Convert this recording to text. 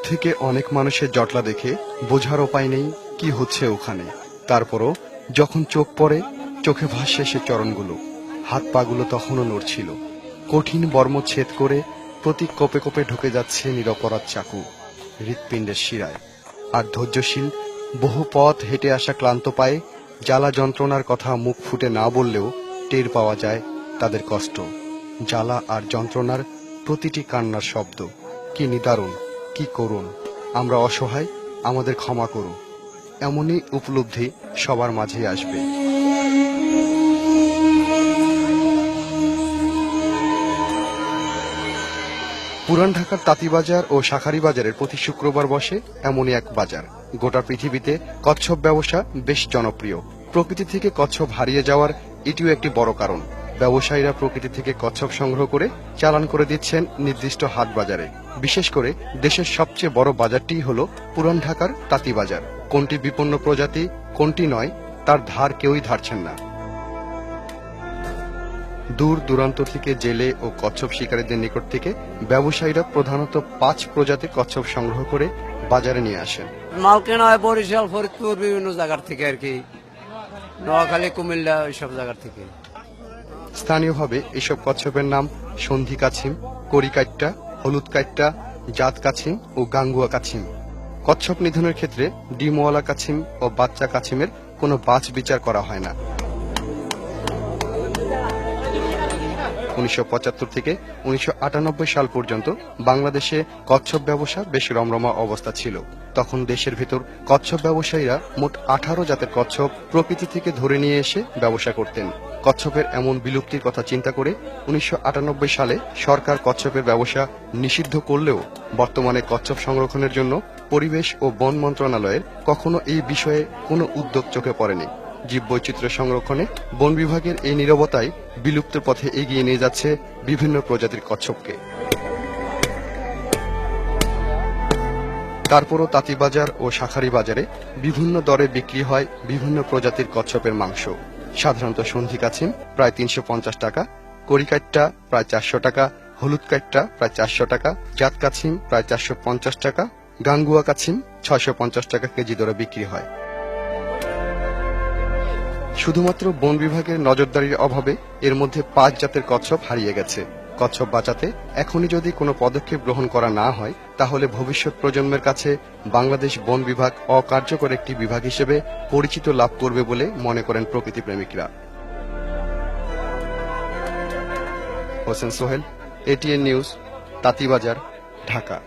থেকে অনেক মানুষের জটলা দেখে বোঝার উপায় নেই কি হচ্ছে ওখানে। তারপরও যখন চোখ পড়ে, চোখে ভাসে সে চরণগুলো, হাত পাগুলো তখনও নড়ছিল। কঠিন বর্ম ছেদ করে প্রতি কোপে কোপে ঢুকে যাচ্ছে নিরপরাধ চাকু হৃৎপিণ্ডের শিরায়। আর ধৈর্যশীল বহু পথ হেঁটে আসা ক্লান্ত পায়ে জ্বালা যন্ত্রণার কথা মুখ ফুটে না বললেও টের পাওয়া যায় তাদের কষ্ট। জ্বালা আর যন্ত্রণার প্রতিটি কান্নার শব্দ কি নিদারুণ, কি করুণ। আমরা অসহায়, আমাদের ক্ষমা করো, এমনই উপলব্ধি সবার মাঝে আসবে। পুরান ঢাকার তাঁতিবাজার ও শাঁখারী বাজারের প্রতি শুক্রবার বসে এমনই এক বাজার। গোটা পৃথিবীতে কচ্ছপ ব্যবসা বেশ জনপ্রিয়। প্রকৃতি থেকে কচ্ছপ হারিয়ে যাওয়ার এটিও একটি বড় কারণ। ব্যবসায়ীরা প্রকৃতি থেকে কচ্ছপ সংগ্রহ করে চালান করে দিচ্ছেন নির্দিষ্ট হাট বাজারে। বিশেষ করে দেশের সবচেয়ে বড় বাজারটিই হল পুরান ঢাকার তাঁতিবাজার। কোনটি বিপন্ন প্রজাতি, কোনটি নয়, তার ধার কেউই ধারছেন না। দূর দূরান্ত থেকে জেলে ও কচ্ছপ শিকারীদের নিকট থেকে ব্যবসায়ীরা প্রধানত 5 প্রজাতির কচ্ছপ সংগ্রহ করে বাজারে নিয়ে আসেন। মাল কেনা হয় বরিশাল, ফরিদপুর, বিভিন্ন জায়গার থেকে আর কি, নোয়াখালী, কুমিল্লা, ওইসব জায়গার থেকে। স্থানীয়ভাবে এসব কচ্ছপের নাম সন্ধি কাছিম, কড়ি কাইট্টা, হলুদ কাইট্টা, জাত কাছিম ও গাঙ্গুয়া কাছিম। কচ্ছপ নিধনের ক্ষেত্রে ডিমওয়ালা কাছিম ও বাচ্চা কাছিমের কোনো বাছ বিচার করা হয় না। 1975 থেকে 1998 সাল পর্যন্ত বাংলাদেশে কচ্ছপ ব্যবসা বেশ রমরমা অবস্থা ছিল। তখন দেশের ভেতর কচ্ছপ ব্যবসায়ীরা মোট 18 জাতের কচ্ছপ প্রকৃতি থেকে ধরে নিয়ে এসে ব্যবসা করতেন। কচ্ছপের এমন বিলুপ্তির কথা চিন্তা করে 1998 সালে সরকার কচ্ছপের ব্যবসা নিষিদ্ধ করলেও বর্তমানে কচ্ছপ সংরক্ষণের জন্য পরিবেশ ও বন মন্ত্রণালয়ের কখনো এই বিষয়ে কোনো উদ্যোগ চোখে পড়েনি। জীববৈচিত্র্য সংরক্ষণে বন বিভাগের এই নীরবতাই বিলুপ্তির পথে এগিয়ে নিয়ে যাচ্ছে বিভিন্ন প্রজাতির কচ্ছপকে। তারপরও তাঁতিবাজার ও শাঁখারী বাজারে বিভিন্ন দরে বিক্রি হয় বিভিন্ন প্রজাতির কচ্ছপের মাংস। সাধারণত সন্ধি কাছিম প্রায় 350 টাকা, কড়ি কাইট্টা প্রায় 400 টাকা, হলুদ কাইট্টা প্রায় 400 টাকা, জাত কাছিম প্রায় 450 টাকা, গাঙ্গুয়া কাছিম 650 টাকা কেজি দরে বিক্রি হয়। শুধুমাত্র বন বিভাগের নজরদারির অভাবে এর মধ্যে 5 জাতের কচ্ছপ হারিয়ে গেছে। কচ্ছপ বাঁচাতে এখনই যদি কোনো পদক্ষেপ গ্রহণ করা না হয়, তাহলে ভবিষ্যৎ প্রজন্মের কাছে বাংলাদেশ বন বিভাগ অকার্যকর একটি বিভাগ হিসেবে পরিচিত লাভ করবে বলে মনে করেন প্রকৃতি প্রেমিকরা। Hossain Sohel, ATN news, Tantibazar, Dhaka.